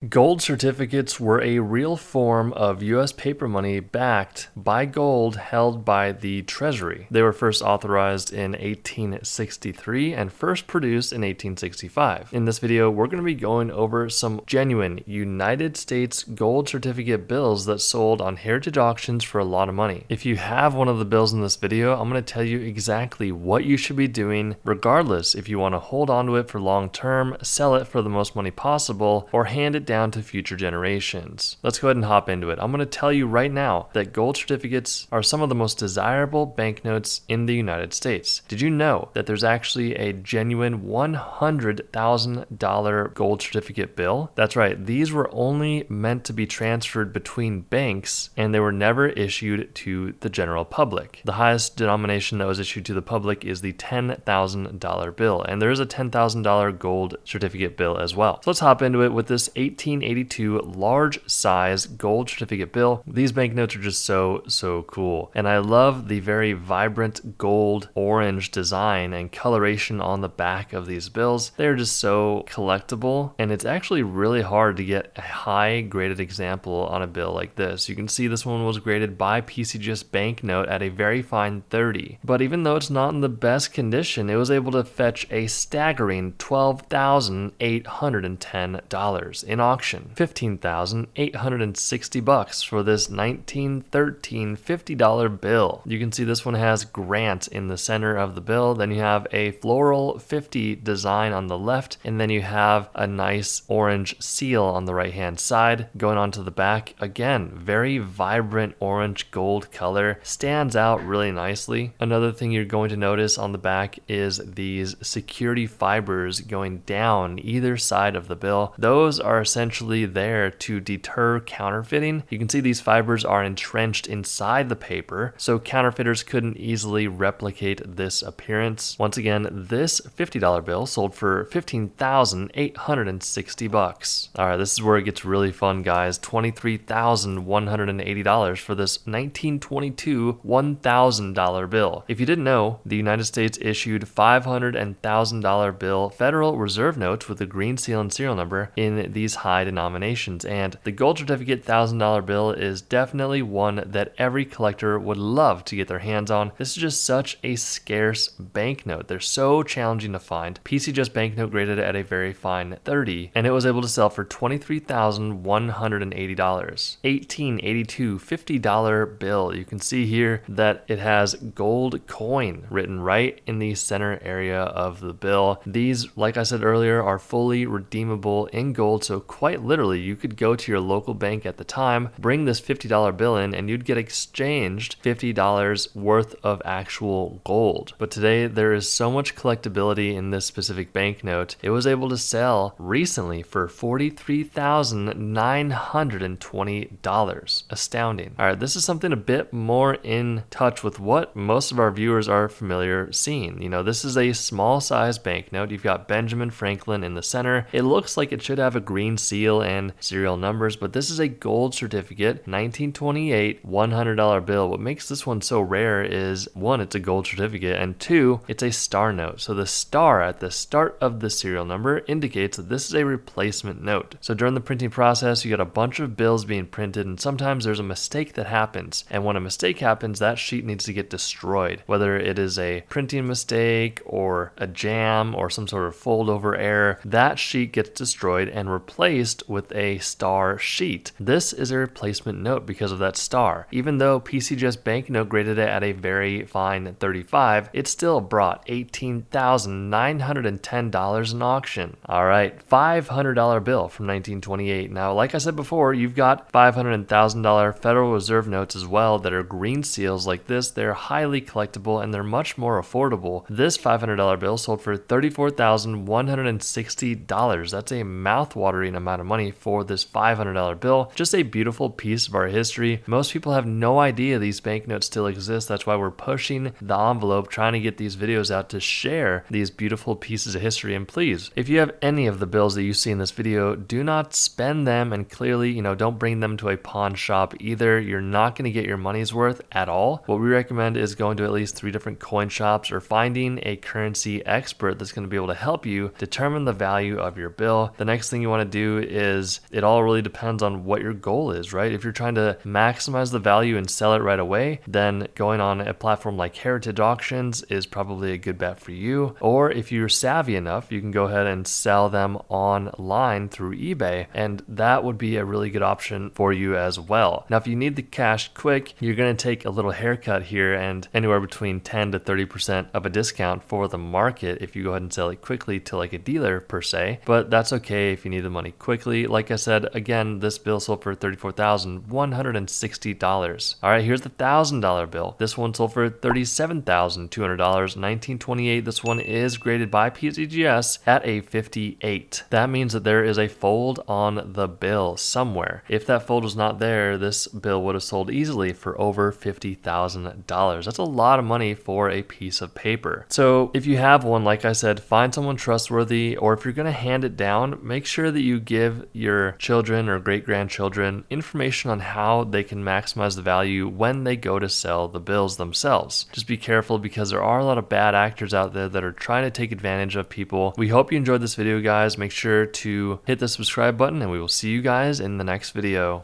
Gold certificates were a real form of U.S. paper money backed by gold held by the Treasury. They were first authorized in 1863 and first produced in 1865. In this video, we're going to be going over some genuine United States gold certificate bills that sold on heritage auctions for a lot of money. If you have one of the bills in this video, I'm going to tell you exactly what you should be doing, regardless if you want to hold on to it for long term, sell it for the most money possible, or hand it down to future generations. Let's go ahead and hop into it. I'm going to tell you right now that gold certificates are some of the most desirable banknotes in the United States. Did you know that there's actually a genuine $100,000 gold certificate bill? That's right, these were only meant to be transferred between banks and they were never issued to the general public. The highest denomination that was issued to the public is the $10,000 bill, and there is a $10,000 gold certificate bill as well. So let's hop into it with this 1882 large size gold certificate bill. These banknotes are just so cool, and I love the very vibrant gold orange design and coloration on the back of these bills. They're just so collectible, and it's actually really hard to get a high graded example on a bill like this. You can see this one was graded by PCGS Banknote at a very fine 30, but even though it's not in the best condition, it was able to fetch a staggering $12,810 in auction. $15,860 for this 1913 $50 bill. You can see this one has Grant in the center of the bill. Then you have a floral 50 design on the left, and then you have a nice orange seal on the right hand side. Going on to the back, again, very vibrant orange gold color, stands out really nicely. Another thing you're going to notice on the back is these security fibers going down either side of the bill. Those are essentially there to deter counterfeiting. You can see these fibers are entrenched inside the paper, so counterfeiters couldn't easily replicate this appearance. Once again, this $50 bill sold for $15,860. All right, this is where it gets really fun, guys. $23,180 for this 1922 $1,000 bill. If you didn't know, the United States issued $500 and $1,000 bill Federal Reserve notes with a green seal and serial number in these high denominations, and the gold certificate $1,000 bill is definitely one that every collector would love to get their hands on. This is just such a scarce banknote. They're so challenging to find. PCGS Banknote graded at a very fine 30, and it was able to sell for $23,180. 1882 $50 bill. You can see here that it has gold coin written right in the center area of the bill. These, like I said earlier, are fully redeemable in gold, so quite literally you could go to your local bank at the time, bring this $50 bill in, and you'd get exchanged $50 worth of actual gold. But today there is so much collectability in this specific banknote, it was able to sell recently for $43,920. Astounding. All right, this is something a bit more in touch with what most of our viewers are familiar seeing. You know, this is a small size banknote. You've got Benjamin Franklin in the center. It looks like it should have a green seal and serial numbers, but this is a gold certificate, 1928 $100 bill. What makes this one so rare is, one, it's a gold certificate, and two, it's a star note. So the star at the start of the serial number indicates that this is a replacement note. So during the printing process, you got a bunch of bills being printed, and sometimes there's a mistake that happens. And when a mistake happens, that sheet needs to get destroyed. Whether it is a printing mistake or a jam or some sort of fold over error, that sheet gets destroyed and replaced with a star sheet. This is a replacement note because of that star. Even though PCGS Banknote graded it at a very fine 35, it still brought $18,910 in auction. All right, $500 bill from 1928. Now, like I said before, you've got $500 and $1,000 Federal Reserve notes as well that are green seals like this. They're highly collectible and they're much more affordable. This $500 bill sold for $34,160. That's a mouth-watering amount of money for this $500 bill. Just a beautiful piece of our history. Most people have no idea these banknotes still exist. That's why we're pushing the envelope, trying to get these videos out to share these beautiful pieces of history. And please, if you have any of the bills that you see in this video, do not spend them, and clearly, don't bring them to a pawn shop either. You're not going to get your money's worth at all. What we recommend is going to at least 3 different coin shops or finding a currency expert that's going to be able to help you determine the value of your bill. The next thing you want to too is it all really depends on what your goal is, right? If you're trying to maximize the value and sell it right away, then going on a platform like Heritage Auctions is probably a good bet for you. Or if you're savvy enough, you can go ahead and sell them online through eBay, and that would be a really good option for you as well. Now, if you need the cash quick, you're going to take a little haircut here and anywhere between 10 to 30% of a discount for the market if you go ahead and sell it quickly to like a dealer per se, but that's okay if you need the money quickly. Like I said, again, this bill sold for $34,160. All right, here's the $1,000 bill. This one sold for $37,200, 1928. This one is graded by PCGS at a 58. That means that there is a fold on the bill somewhere. If that fold was not there, this bill would have sold easily for over $50,000. That's a lot of money for a piece of paper. So if you have one, like I said, find someone trustworthy, or if you're going to hand it down, make sure that you give your children or great-grandchildren information on how they can maximize the value when they go to sell the bills themselves. Just be careful because there are a lot of bad actors out there that are trying to take advantage of people. We hope you enjoyed this video, guys. Make sure to hit the subscribe button, and we will see you guys in the next video.